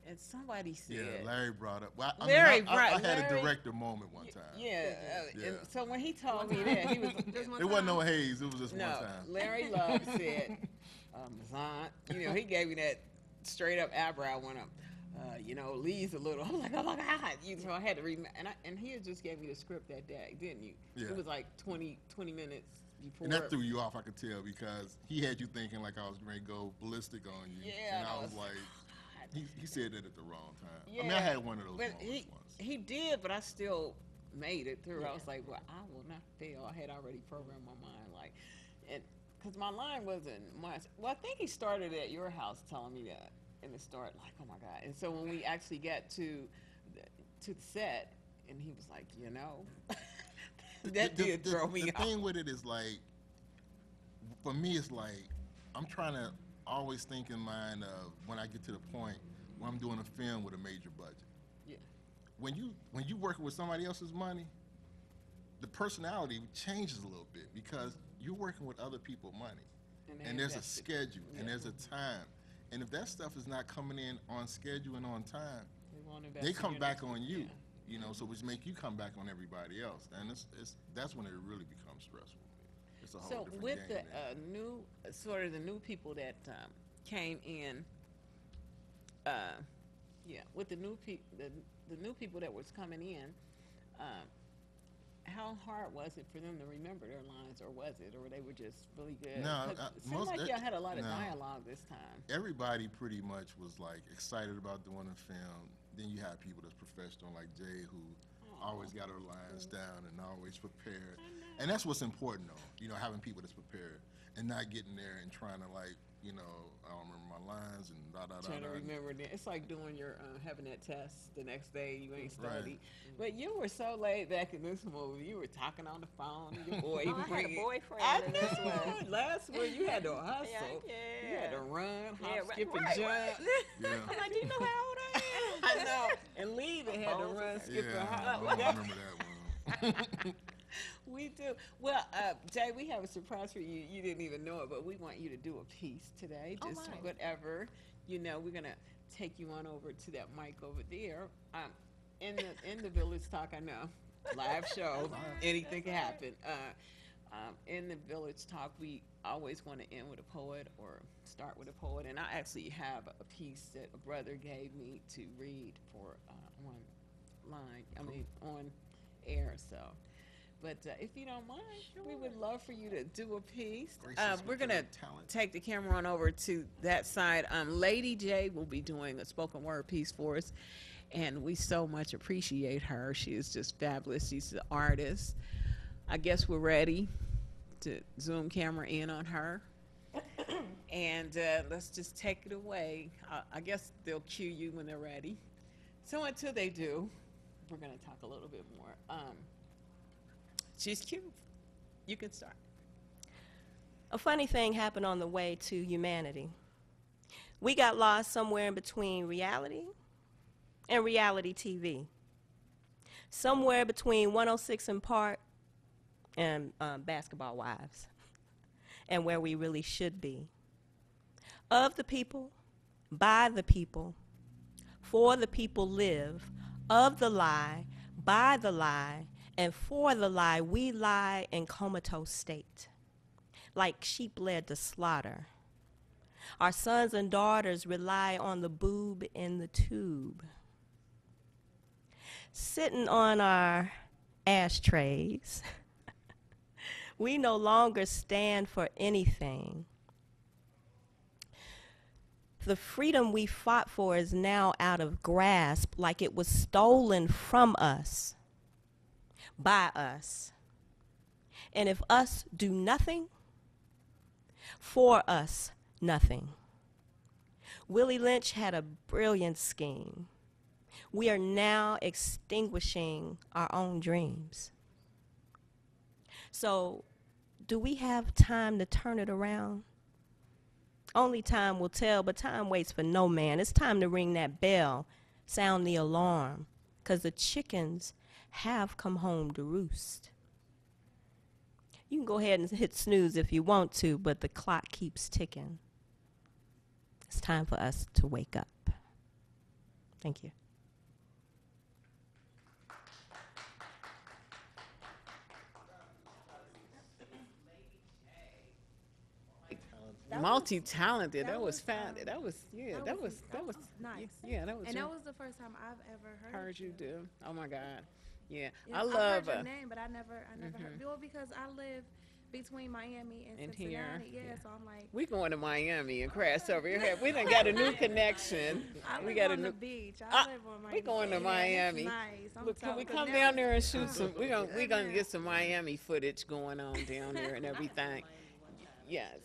and somebody said, Larry brought up. Well, I had a director moment one time. And so when he told me that, he was. It wasn't no Haze. It was just one time. Larry Love said, Mazan, he gave me that straight up eyebrow went up. Lee's a little. I was like, oh my God. So I had to remember, and he had just gave me the script that day, didn't you? Yeah. It was like 20 minutes before. And that threw you off, I could tell, because he had you thinking like I was ready to go ballistic on you. Yeah. And I was like. He said that at the wrong time. Yeah, I mean, I had one of those moments once. He did, but I still made it through. I was like, well, I will not fail. I had already programmed my mind, and because my line wasn't much. Well, I think he started at your house telling me that, and it started like, oh my God. And so when we actually got to the set, and he was like, that did throw me off. The thing with it is like, for me, it's like I'm trying to always think in mind of when I get to the point where I'm doing a film with a major budget. Yeah. When you working with somebody else's money, the personality changes a little bit because you're working with other people's money, and there's a schedule and there's a time, and if that stuff is not coming in on schedule and on time, they come back on you. So which make you come back on everybody else, and that's when it really becomes stressful. So with the the new people that came in, with the new people that was coming in, how hard was it for them to remember their lines, or they were just really good? No, it seemed like y'all had a lot of dialogue this time. Everybody pretty much was like excited about doing a film. Then you have people that's professional like Jay who always got her lines down and always prepared. And that's what's important though, having people that's prepared and not getting there and trying to you know, I don't remember my lines and da da da. Trying to remember that. It's like doing your having that test the next day. You ain't studied, but you were so laid back in this movie. You were talking on the phone. And your boy, I had a boyfriend I in this one. know. Last one, you had to hustle. Yeah. You had to run, hop, Yeah, skip, and right. jump. Yeah. I'm like, do you know how old I am? I know. And leave it had to run, skip, Yeah, and I hop. remember that one. We do. Well, Jay, we have a surprise for you. You didn't even know it, but we want you to do a piece today. Just whatever. You know, we're gonna take you on over to that mic over there. In the Village Talk, I know, live show, anything can happen. In the Village Talk, we always want to end with a poet or start with a poet, and I actually have a piece that a brother gave me to read for on air. So. But if you don't mind, we would love for you to do a piece. We're going to take the camera on over to that side. Lady J will be doing a spoken word piece for us, and we so much appreciate her. She is just fabulous. She's an artist. I guess we're ready to zoom camera in on her. And let's just take it away. I guess they'll cue you when they're ready. So until they do, we're going to talk a little bit more. She's cute. You can start. A funny thing happened on the way to humanity. We got lost somewhere in between reality and reality TV. Somewhere between 106 and Park and Basketball Wives. And where we really should be. Of the people, by the people, for the people live. Of the lie, by the lie, and for the lie, we lie in comatose state, like sheep led to slaughter. Our sons and daughters rely on the boob in the tube. Sitting on our ashtrays, we no longer stand for anything. The freedom we fought for is now out of grasp, like it was stolen from us. By us. And if us do nothing, for us nothing. Willie Lynch had a brilliant scheme. We are now extinguishing our own dreams. So, do we have time to turn it around? Only time will tell, but time waits for no man. It's time to ring that bell, sound the alarm, 'cause the chickens have come home to roost. You can go ahead and hit snooze if you want to, but the clock keeps ticking. It's time for us to wake up. Thank you. Multi-talented. That was fat. That was nice. Yeah, that was. And that was the first time I've ever heard you do. Oh my God. Yeah, I love. I've heard your name, but I never heard. Well, because I live between Miami and Cincinnati. Here. Yeah, so I'm like. We going to Miami and crash over here. We done got a new connection. We got on the beach. I live on Miami. We going to Miami. Nice. Look, can we come down there and shoot some? We gonna get some Miami footage going on down there and everything. Yes.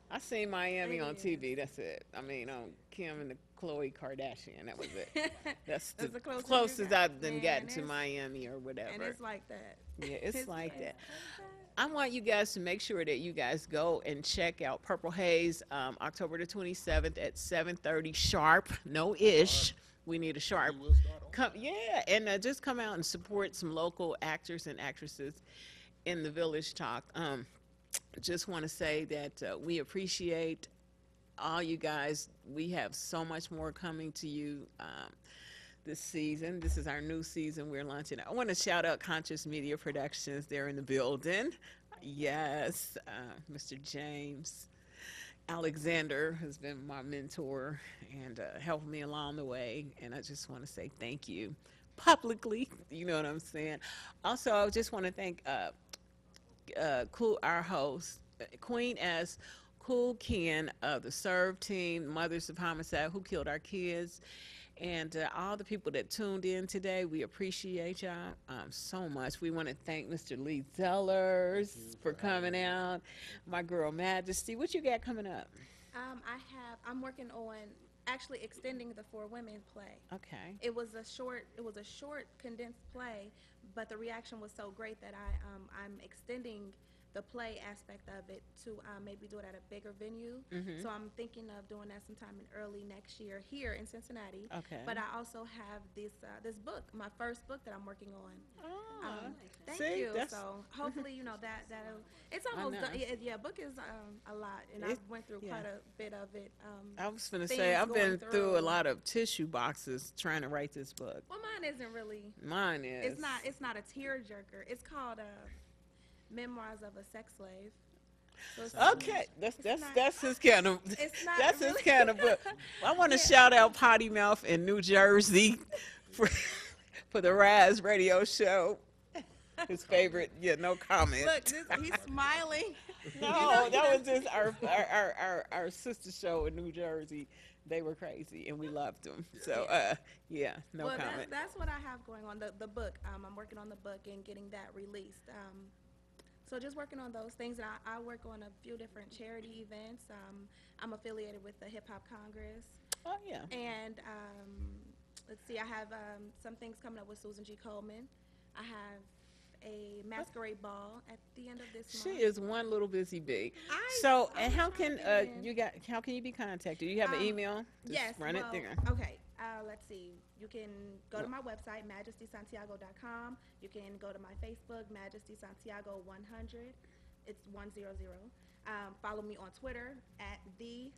I seen Miami on TV. That's it. I mean, on Kim and the Khloe Kardashian. That was it. That's the closest I've been gotten to Miami or whatever. And it's like that. Yeah, it's like that. I want you guys to make sure that you guys go and check out Purple Haze, October the 27th at 7:30 sharp. No ish. We need a sharp. And just come out and support some local actors and actresses in the Village Talk. Just want to say that we appreciate all you guys. We have so much more coming to you this season. This is our new season we're launching. I want to shout out Conscious Media Productions. They're in the building. Yes, Mr. James Alexander has been my mentor and helped me along the way. And I just want to say thank you publicly. You know what I'm saying? Also, I just want to thank our host, Queen S, Cool Ken of the Serve Team, Mothers of Homicide, who killed our kids, and all the people that tuned in today. We appreciate y'all so much. We want to thank Mr. Lee Zeuars for coming out. My girl Majesty, what you got coming up? I'm working on actually extending the For Women play. Okay. It was a short condensed play, but the reaction was so great that I'm extending the play aspect of it to maybe do it at a bigger venue. Mhm. So I'm thinking of doing that sometime in early next year here in Cincinnati. Okay. But I also have this book, my first book that I'm working on. Oh, thank see, you. that's- So hopefully, that'll. It's I almost know. done. Yeah, book is a lot, and I went through quite a bit of it. I was going to things say, I've been going through a lot of tissue boxes trying to write this book. Well, mine isn't really. Mine is. It's not a tearjerker. It's called Memoirs of a Sex Slave. So Okay, that's his kind of It's not that's his really- kind of book. I want to shout out Potty Mouth in New Jersey for the Rise radio show. His favorite, no comment. Look, he's smiling. No, that was just our sister show in New Jersey. They were crazy and we loved them. So no well, comment. That's what I have going on. The book. I'm working on the book and getting that released. So just working on those things, and I work on a few different charity events. I'm affiliated with the Hip Hop Congress. Oh yeah. And let's see, I have some things coming up with Susan G. Coleman. I have a masquerade ball at the end of this month. She is one little busy bee. So, and how can you be contacted? Do you have an email? Just Yes. run it well, there. Okay. Let's see. You can go to my website, MajestySantiago.com. You can go to my Facebook, Majesty Santiago 100. It's 100. Follow me on Twitter at THEE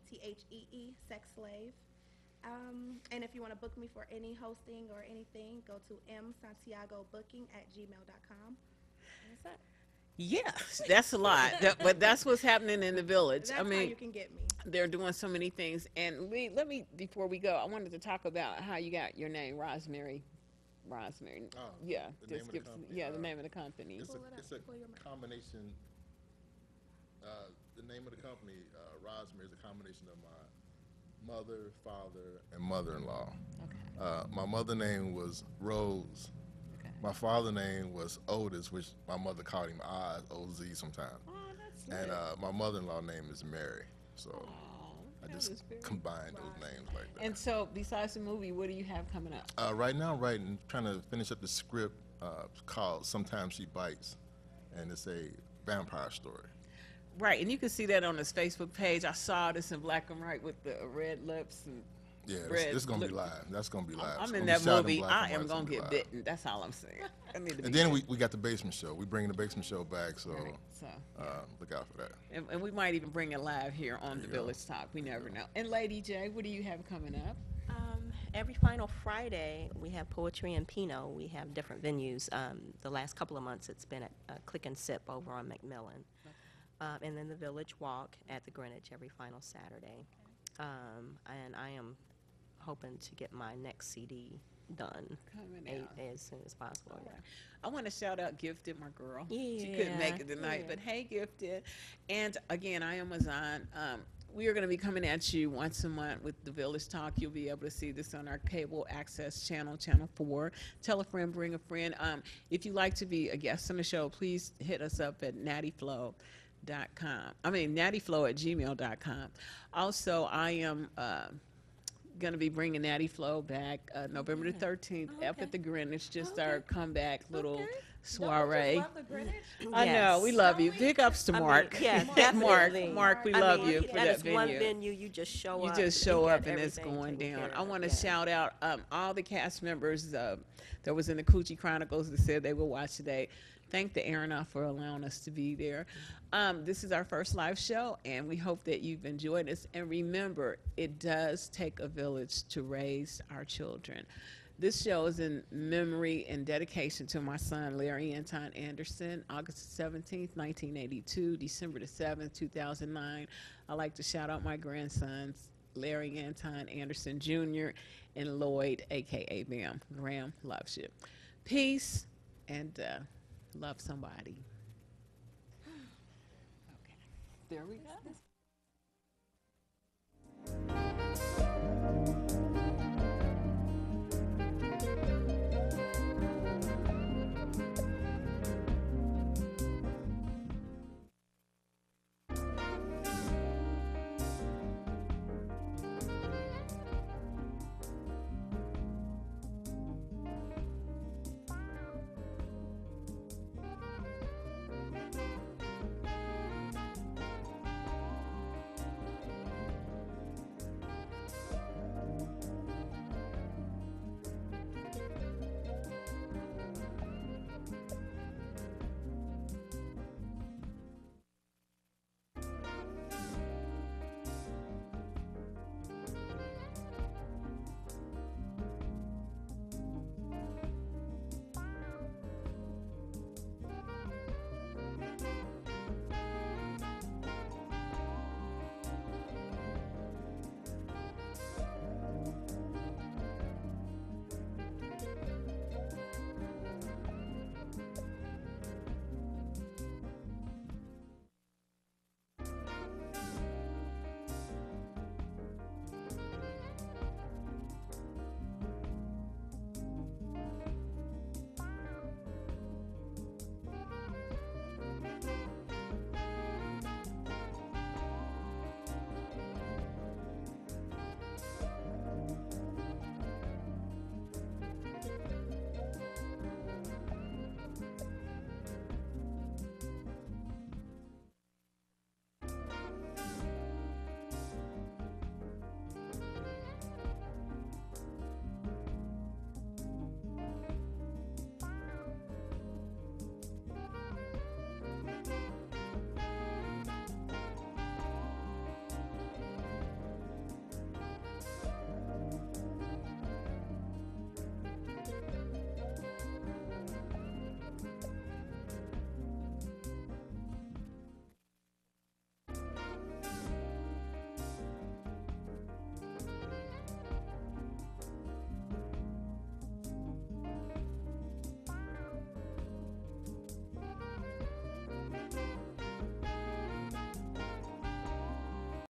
Sex Slave. And if you want to book me for any hosting or anything, go to msantiagobooking@gmail.com. That's it. Yeah, that's a lot. But that's what's happening in the village. That's I mean, how you can get me. they're doing so many things. And let me, before we go, I wanted to talk about how you got your name, Rosemary. Yeah, the name of the company, the name of the company. It's a combination. The name of the company, Rosemary, is a combination of my mother, father, and mother-in-law. Okay. My mother's name was Rose. Okay. My father's name was Otis, which my mother called him Oz, O-Z sometimes. Oh, that's and nice. my mother-in-law name is Mary. So I just combined those names like that. And so, besides the movie, what do you have coming up? Right now, I'm trying to finish up the script called Sometimes She Bites, and it's a vampire story. Right, and you can see that on his Facebook page. I saw this in black and white with the red lips and this is going to be live. That's going to be live. I'm in that movie. I am going to get bitten. That's all I'm saying. I need to and then we got the basement show. We're bringing the basement show back, so, look out for that. And we might even bring it live here on the Village Talk. We never know. And Lady J, what do you have coming up? Every final Friday, we have poetry and Pinot. We have different venues. The last couple of months, it's been at Click and Sip over on McMillan. And then the Village Walk at the Greenwich every final Saturday. And I am hoping to get my next CD done as soon as possible. Right. I want to shout out Gifted, my girl. Yeah, She couldn't make it tonight, but hey, Gifted. And again, I am Mazan. We are going to be coming at you once a month with the Village Talk. You'll be able to see this on our cable access channel, Channel 4. Tell a friend, bring a friend. If you'd like to be a guest on the show, please hit us up at nattyflow.com. nattyflow@gmail.com. Also, I am going to be bringing Natty Flow back November the 13th up at the Greenwich. Just our comeback little soiree. Love the Greenwich? I know, we love you. Big ups to Mark. Mark, we love you for that venue. One venue, you just show up. You just show up and it's going down. I want to shout out all the cast members that was in the Coochie Chronicles that said they will watch today. Thank the Aeronaut for allowing us to be there. This is our first live show, and we hope that you've enjoyed us. And remember, it does take a village to raise our children. This show is in memory and dedication to my son, Larry Anton Anderson, August 17th, 1982, December the 7th, 2009. I'd like to shout out my grandsons, Larry Anton Anderson Jr. and Lloyd, a.k.a. Bam. Graham loves you. Peace and love somebody. Okay. There we go.